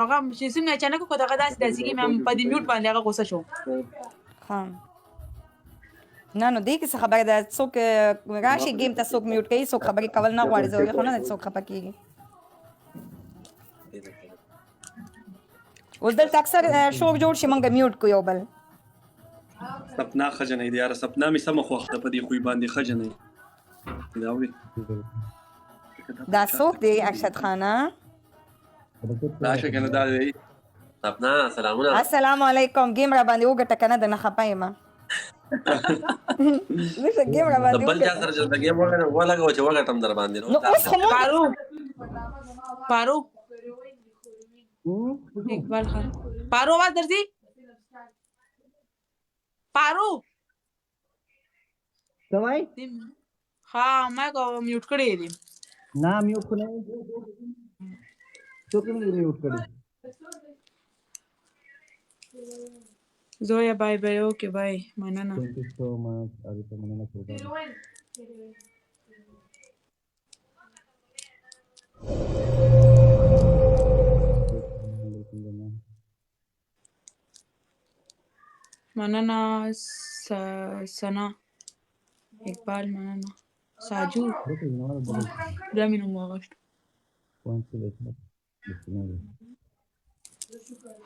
هغه چې څنګه اچانک کو دغه داسې کېږي مې په دې میوټ باندې هغه غوسه شو. ها نه نو دې کې څه خبره ده څوک راشي ګیم ته څوک میوټ کوي څوک خبرې کول نه غواړي ضروري خو نه ده څوک خفه کېږي. اوس دلته اکثر شور جوړ شي موږ میوټ کو یو بل. سپنا خجنې دی یاره سپنا مې سمه خوښه ده په دې خوی باندې خجنې دا وي دا څوک دی ارشد خانه راشه کنه دا دی سپنا سلامونه السلام علیکم ګیم را باندې وګټه کنه د نه خپه یم نشه ګیم را باندې بل چا سره چې د ګیم ولګو چې وګټم در باندې نو اوس خو پارو اقبال خان پارو आवाज درځي پارو سوای ها ما کو میوټ کړی دی ना म्यूट को नहीं तो क्यों नहीं म्यूट करी Zoya bye bye okay bye manana thank you so much अभी तो मैंने छोड़ा manana sana इकबाल manana साजू रमीन मुआवस्ट कौन सी लेटर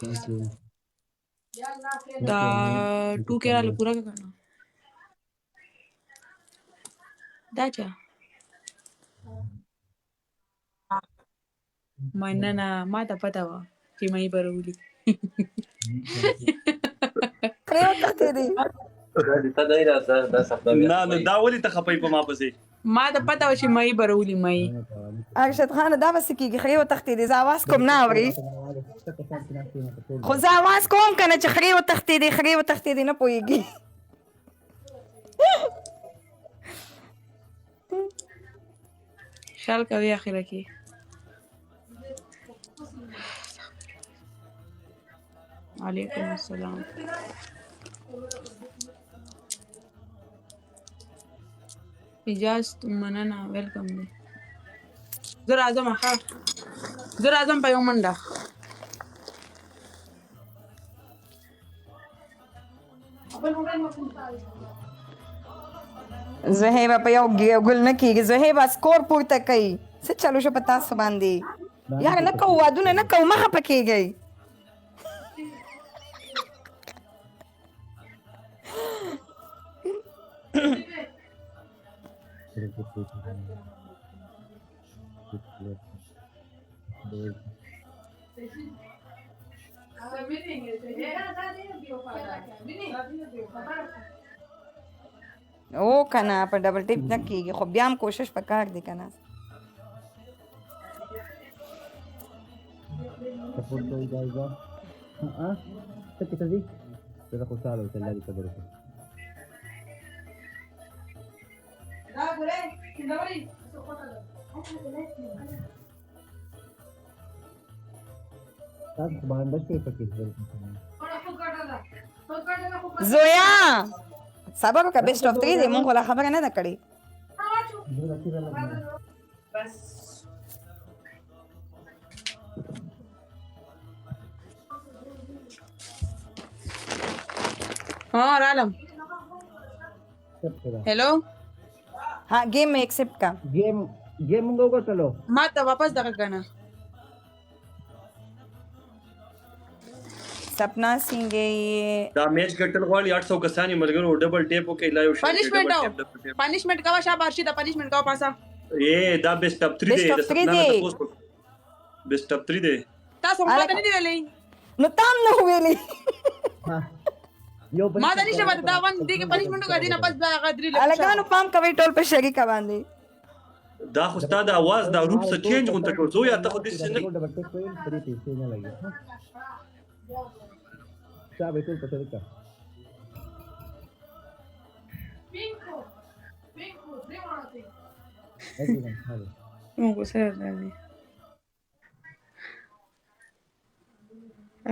थैंक यू दा टू केरा ले पूरा करना दाचा manana ما ته پتا و چې مې برولي خریو تخته دی نه نو دا ولې ته خپې په ما پسې ما ته پتا و چې مې برولي مې ارشد خان دا بس کیږي خریو تخته دی زاواز کوم نه اوري خو زاواز کوم کنه چې خریو تخته دی نه پويږي خیال کوي اخره کې وعلیکم السلام اجازه مننه ویلکم دی زه راځم په یو منډه زهیبه په یو ګل نه کېږي زهیبه سکور پورته کوي څه چلو شو په تاسو باندې یار نه کوو وادونه نه کوو مه خفه کېږئ او کنه په ډبل ټیپ نه کېږي خو بیا هم کوشش پکار دی کنه सपोर्ट तो जाएगा हां तो कितना जी तेरा को साल हो चल रहा है खबर को ना बोले किंदवरी तब बांध के पकी زویا صبر وکړه بیسټ اف 3 دی مونږ ولا خبره نه ده کړې ها رالم हेलो हाँ गेम में एक्सेप्ट का गेम को चलो ما ته واپس دغه کنه सपना सिंह ये دا میچ ګټل غواړي 800 کسانی ملګرو ډبل ټیپ وکي لایو شو پنیشمنت کا شابه ارشي دا پنیشمنت کا پاسا اے دا بیسټ اپ 3 دی بیسټ اپ 3 دی تاسو ما ته نه دی ویلې نو تام نه ویلې ما ته نشه وته دا ون دی کې پنیشمنت کا دینه پس دا غدري الګانو پام کوي ټول په شریکه باندې دا خو ستاسو د आवाज دا روپ څه چینج غونډه کړو زو یا ته خو دې څه نه ډبل ټیک کوي پرې پیسې نه لګي صاحب ټول پته وکړه بینکو دیوانه مو سره راځي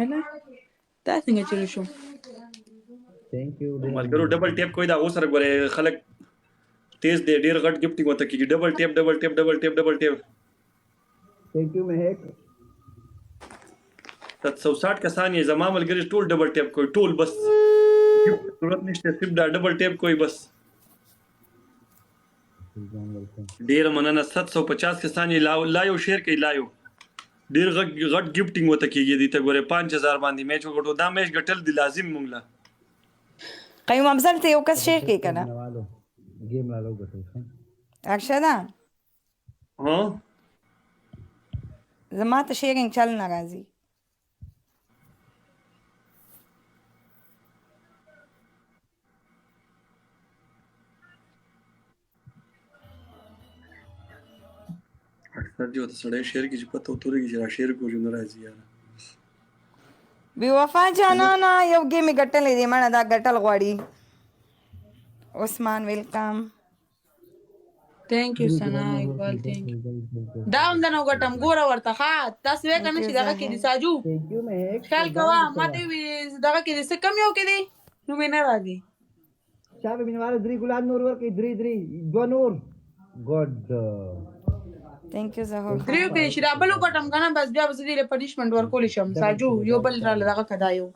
انا دا څنګه چلو شو thank you ملګرو ډبل ټیپ کوي دا اوس سره غره خلک تیز دی ډیر غټ گیفټینګ وته کیږي ډبل ټیپ thank you مهک 760 کسان یې زما ملګري ټول ډبل ټیپ کوي ټول بس ضرورت نشته صرف دا ډبل ټیپ کوي بس ډیر مننه 750 کسان یې لا یو شیر کوي لا یو ډیر غټ گیفټینګ وته کیږي دي ته ګوره 5000 باندې میچ وګټو دا میچ ګټل دی لازم مونږ لا قیوم افضل ته یو کس شیر کوي کنه گیم لا لو ګټل ارشدا ها زما ته شیرینګ چل نه راځي اکثر جو ته سړی شیر کې چې پته وتورږي چې را شیر کوو نه راځي یار بی وفا جانانا یو گیم ګټلې دی مړه دا ګټل غواړي عثمان ویلکم Thank you سنا اقبال thank you دا هم د نو ګټم ګوره ورته ها تاسو وې کنه چې دغه کې دي ساجو thank you महक خیال کوا ماته وی دغه کې دي څه کم یو کې دي نو مې نه راځي شاب بنوال دري ګلان نور ور کې دري دو نور ګډ ثانک یو زهور دریو کې شي دا بل ګټم کنه بس بیا وسې دې پنیشمنت ورکول شم ساجو یو بل را دغه کدا یو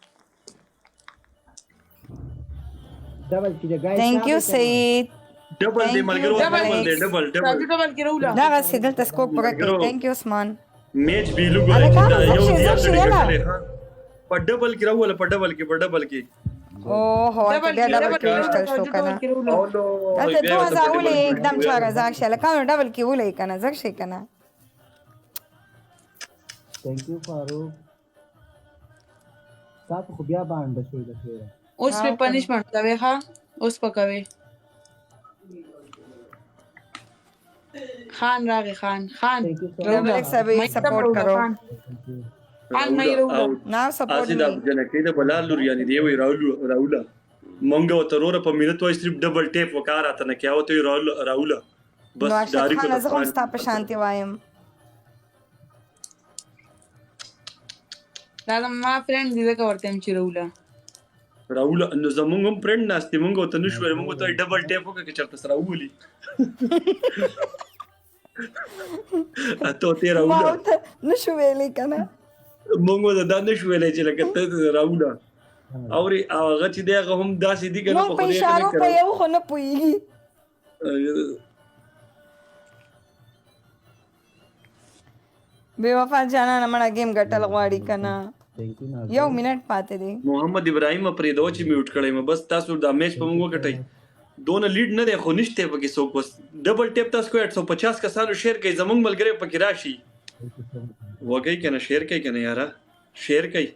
ډبل کې ګای ثانک یو سید ډبل دی ملګرو ډبل ساجو ډبل کې رولا دا غسې دلته سکوپ وکړئ ثانک یو عثمان میچ بھی لوګو الکه یو زرشي دی یلا په ډبل کې راول په ډبل کې او هو ته بیا ډبل کې مشکل شو کنه اته 2000 ولې एकदम 4000 شل کانو ډبل کې ولې کنه زر شي کنه thank you Farooq تاسو خو بیا باندې شوي د خیر اوس په پنیشمنت کوي ها اوس پکوي خان راغی خان ډبل ایکس ابي سپورټ کرو خان مې رولا ناو سپورټ اسی دا جنکې د بلال لور یعنی دی وی راولا مونږه وترور په مینت وای صرف ډبل ټیپ وکړه ته نه کیاوته راولا بس نو داری خان زه هم ستا په شانتي وایم دا ما فرند دې کا ورته چې رولا نو زمونږ هم فرند ناشته مونږ ته نشو مونږ ته ډبل ټیپ وکړه چرته سره ولي اته ته راولا ما ته نشو ویلې کنه مونږ دا نشو ویلې چې لکه ته راولا اوري هغه چې دغه هم داسې دي کنه نو په اشاره په یو خو نه پويږي بے وفا جانا نه مړه گیم ګټل غواړي کنه thank you ना یو منټ پاتې دی محمد ابراهیم پرې دو چې میوټ کړی مې بس تاسو دا میچ په موږ وکټای دون لیډ نه دی خو نشته پکې څوک بس ډبل ټیپ تاسو کو 150 کسانو شیر کوي زمونږ ملګری پکې راشي وګي کنه شیر کوي کنه یارا شیر کوي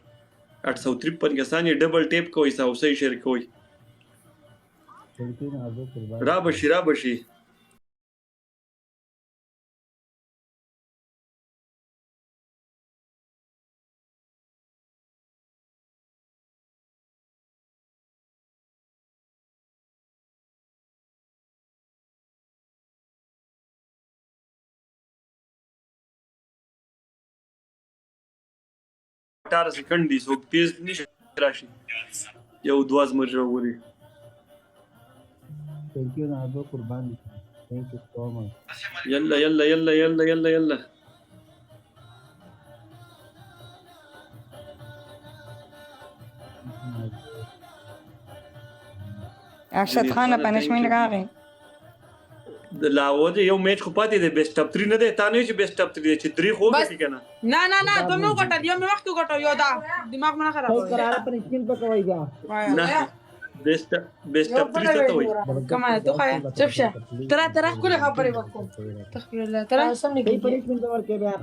853 کسان یې ډبل ټیپ کوي ساو صحیح شیر کوي थैंक यू नाजो कुर्बान را بشي اٹھارہ سیکنڈ دی سو تیز نشي راشي یو دواز مرجو وری थैंक यू नाजो कुर्बान थैंक यू सो मच يلا يلا يلا يلا يلا يلا ارشد خان پنشمنت راغی د لاوه یو میچ خو پاتې دی بیسټ اپ 3 نه دی تا نه چې بیسټ اپ 3 چې 3 خو بس. کې کنه نه دومره ګټل یو مې وخت ګټو یو دا دماغ مې نه خراب کوئی قرار پر اسکین پکوي گا نه بیسټ اپ 3 څه ته وایي کما ته خای چپ شه ترا کله خبرې وکړو تخیل الله ترا سم نه کوئی پنشمنٹ ورکې بیا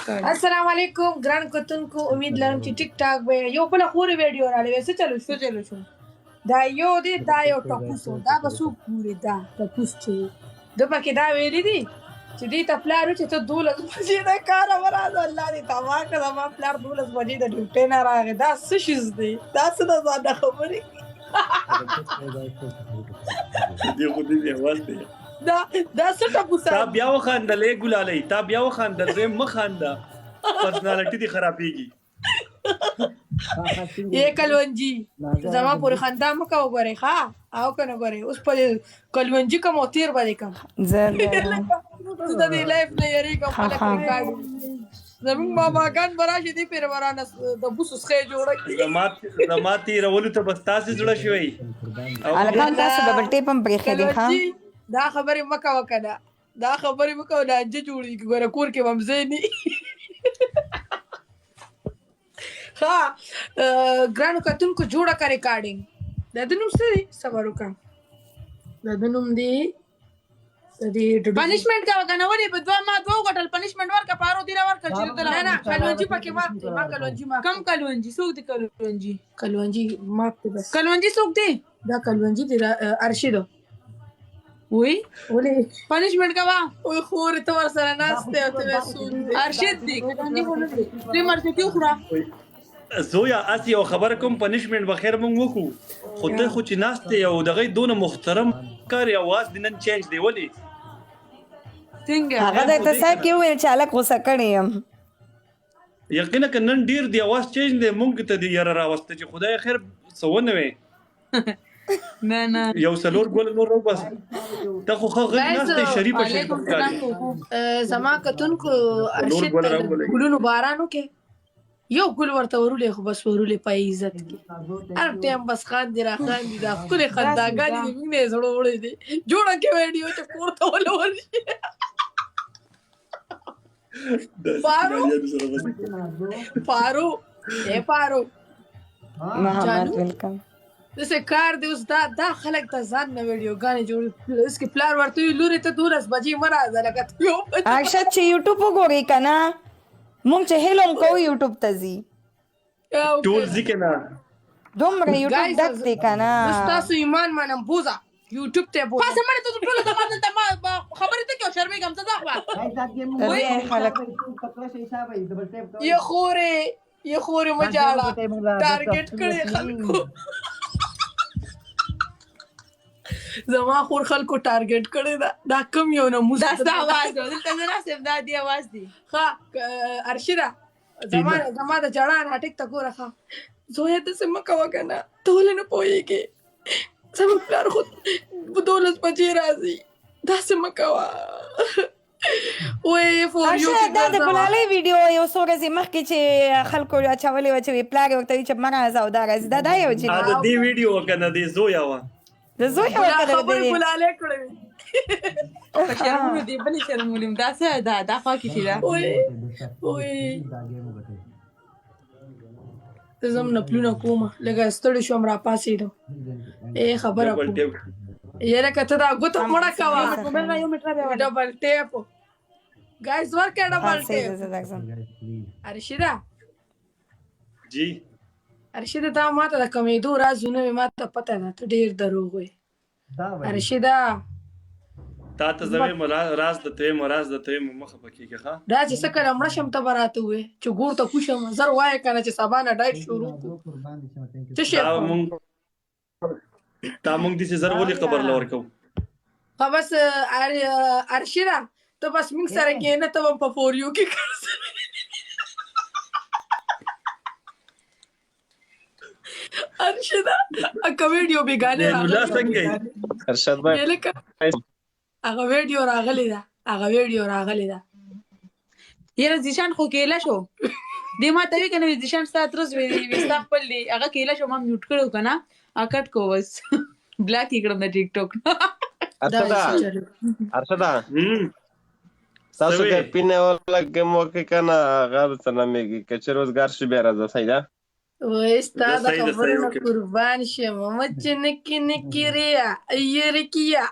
ښه السلام علیکم ګران کتونکو امید لرم چې ټیک ټاک به یو بل خوري ویډیو را لوي څه چلو شو دا یو دی دا یو ټاپوسو دا به سو پوری دا ټاپوس چې د پکې دا ویلي دي چې دې ته پلار چې ته 12 بجې دا کار وراده الله دې تما کړه ما پلار 12 بجې د ډیوټي نه راغی دا څه شیز دی دا څه د زاده خبرې دې خو دې اواز دی دا څه ټاپوس تا بیا وخاندلې ګلالې تا بیا وخاندل زه مخاندا پرسنالټي دي خرابېږي یې کلونجي زما پورې خندا مکه وګورئ ښه او که نه ګورئ اوس په کلونجي کوم او تیر باندې کوم زه زه د دې لایف نه یېرېږم خلک ریکارډ زمونږ ماماګان به راشي دې پېره به رانه د بوسو سخی جوړه کړي. زما تېرولو ته بس تاسې زړه شوی هلکان تاسو ډبل ټیپ هم پرېښی دی ښه کلونجي دا خبرې مه کوه که نه دا خبرې مه کوه لانجه جوړېږي ګوره کور کې به هم ځای نه ښه ګرانو کتونکو جوړه که ریکارډینګ د ده نوم څه دی صبر وکړه د ده نوم دی پنشمنٹ کا وکنه ولې په دوه ما دوه غټل پنشمنٹ ورکا پارو دی را ورکا چې ته نه کلونجي پکې ماپ دی ما کلونجي ماپ کم کلونجي څوک دی کلونجي کلونجي ماپ دی بس کلونجي څوک دی دا کلونجي دی ارشد وای ولې پنشمنٹ کا وا وای خور ته ور سره ناشته او ته سود ارشد دی کلونجي ونه دی پریمر ته کیو خورا زویا اسی یو خبره کوم پنشمنٹ بخیر مونږ وکړو خو ته خو چې ناست یې او دغه دونه محترم کار یې اواز دې نن چینج دی ولې څنګه هغه درته صاحب کې وویل چې هلک غوسه کړی یم یقینا که نن ډېر دی اواز چینج دی مونږ ته دې یاره راوسته چې خدای خیر څه ونه وی نه یو څلور ګول نور وبس ته خو ښه غږ ناست دی شریفه شریفه ښکاري زما کتونکو ارشد ته د ګلونو باران وکړې یو ګل ورته ورولې خو بس ورولې په عزت کې هر ټایم بس خاندي را خاندي دا ښکلې خنداګانې دې موږ نه یې زړه وړی دی جوړه کې ویډیو چې کور ته ولور شي پارو محمد ویلکم داسې کار دی اوس دا خلک ته ځان نه ویډیوګانې جوړوي اوس کې پلار ورته وي لورې ته 12 بجې مه راځه لکه ته یو ارشد چې یوټیوب وګورئ که نه مونږ چې هیله هم کوو یوټیوب ته ځي ټول ځي که نه دومره یوټیوب ډک دی که نه ستاسو ایمان منم بوزه یوټیوب ته بوزه پاسه مړه ته ټول د ما ته ما خبرې ته کې شرمېږم ته ځه خوا یې خورې مه جاړه ټارګېټ کړې خلکو زما خور خلکو ټارګېټ کړې ده دا کم یو نموز دا ستا اواز دی دلته زه ناست یم دا دې اواز دی ښه ارشده زما د جړا ناټک ته ګوره ښه زویه داسې مه کوه که نه ته ولې نه پوهېږې زموږ پلار خو 12 بجې راځي داسې مه کوه ارشد دا د ګلالۍ ویډیو یو څو ورځې مخکې چې خلکو اچولې وه چې پلار یې ورته وایي چې مه راځه او دا راځي دا یو چې د دې ویډیو که نه دې زویا وه د زوی ورته د خبرې ګلالۍ کړې په شرمولو دی بلې شرمولم دا څه دا خوا کې چې ده زم نپلونه کومه لږه ستړې شوم راپاڅېدم خبره کوم یاره که ته دا ګوته مړه کوه ډبل ټیپ ګایز ورکړه ډبل ټیپ ارشده جی ارشده دا ماته د کمیدو رازونه مې ماته پته ده ته ډېر دروغ وایې ارشده تا ته زه وایم راز درته وایم راز درته وایم مه خفه کېږه ښه دا چې څه کله مړه شم ته به راته ووایې چې ګور ته کوشم زر وایه که نه چې سبا نه ډایټ شروع کړو څه شی تا مونږ داسې زر ولې قبر له ورکوو ښه بس ارشده ته بس موږ سره کښېنه ته به هم په فوریو کې ارشده که ویډیو بېګانې ملا څنګه یې ارشد بھائی هغه ویډیو راغلی ده یاره زیشان خو کېله شو دې ما ته وی که نه زیشان ستا ترس وي ستا خپل دی هغه کېله شو ما میوټ کړی که نه کټ کو بس بلاک یې کړم د ټیک ټاک ارشدا تاسو کې پینه ولا کې موقع کنه غار سلامي کې چې روزګار شي بیا راځه صحیح ده وای ستا د خبرو قربان شم مچ نکی نکی ریا ایرکیا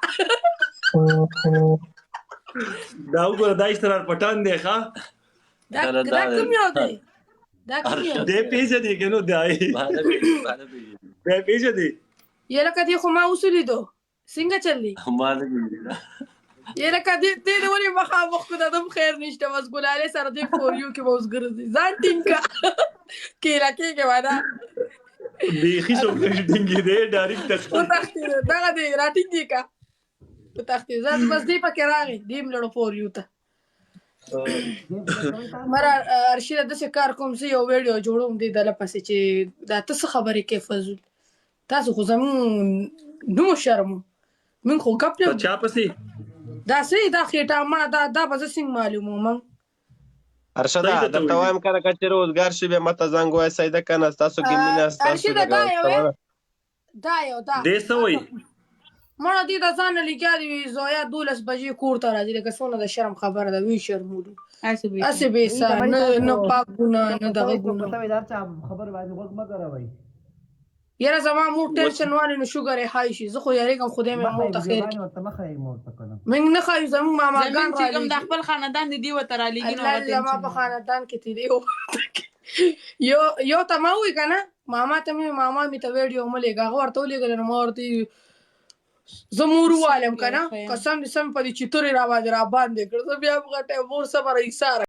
دا وګوره دا اشترار پټان دی ښه دا کوم یو دی دې پیژنې که نو دی پیژنې یې لکه دې خو ما اوس لیدو څنګه چللی یې لکه دې ولې مخامخ کړو د دم خیر نشته بس ګلالۍ سره دې فوریو کې به اوس ګرځي ځان ټینګ که کېله کېږې واده بیخي څوک نشي ټینګېدی ډایرکټ وتښتېد دغه دی راټینګې که وتښتېد زه بس دې پکې راغی دې م لړو فوریو ته مره ارشده داسې کار کوم زه یو ویډیو جوړوم دې دله پسې چې دا ته څه خبرې کوې فضول تاسو خو زمونږ نه مو شرمو موږ خو ګپ چا پسې دا څه دا خېټه مړه دا به زه څنګه معلوموم ارشده صحیح درته درته وایي. وایم کنه که چېرې روزګار شي بیا ماته زنګ ووایه سیده کنه ستاسو کې مینه ستاسو ارشده دا یو دا یو دا دې څه وایي مړه دې د ځان نه لګیا دي زویا 12 بجې کور ته راځي لکه څونه د شرم خبره ده وی شرمولو اسې بې سا نه پاک ګونه نه دغه ګونه خبر باندې غوږ مه کاروئ. یاره زما مور ټینشن والي نو شوګر یې های شي زه خو یاریږم خدای مې مور ته خیر کړي ورته مخه یې مور ته کنه موږ نه ښایو زموږ ماماګان زمین چې کوم د رالیږي خپل خاندان دي دی ورته رالیږي نو الله هغه دې زما ټینشن په خاندان کې تیری یو ته ما وی کنه ماما ته مې ته ویډیو ملګا هغه ورته ولېږل نو ما ورته زه مور والم کنه قسم دې سم په دې چتوري را باندې را باندې کړ زه بیا غټه مور صبر ایثار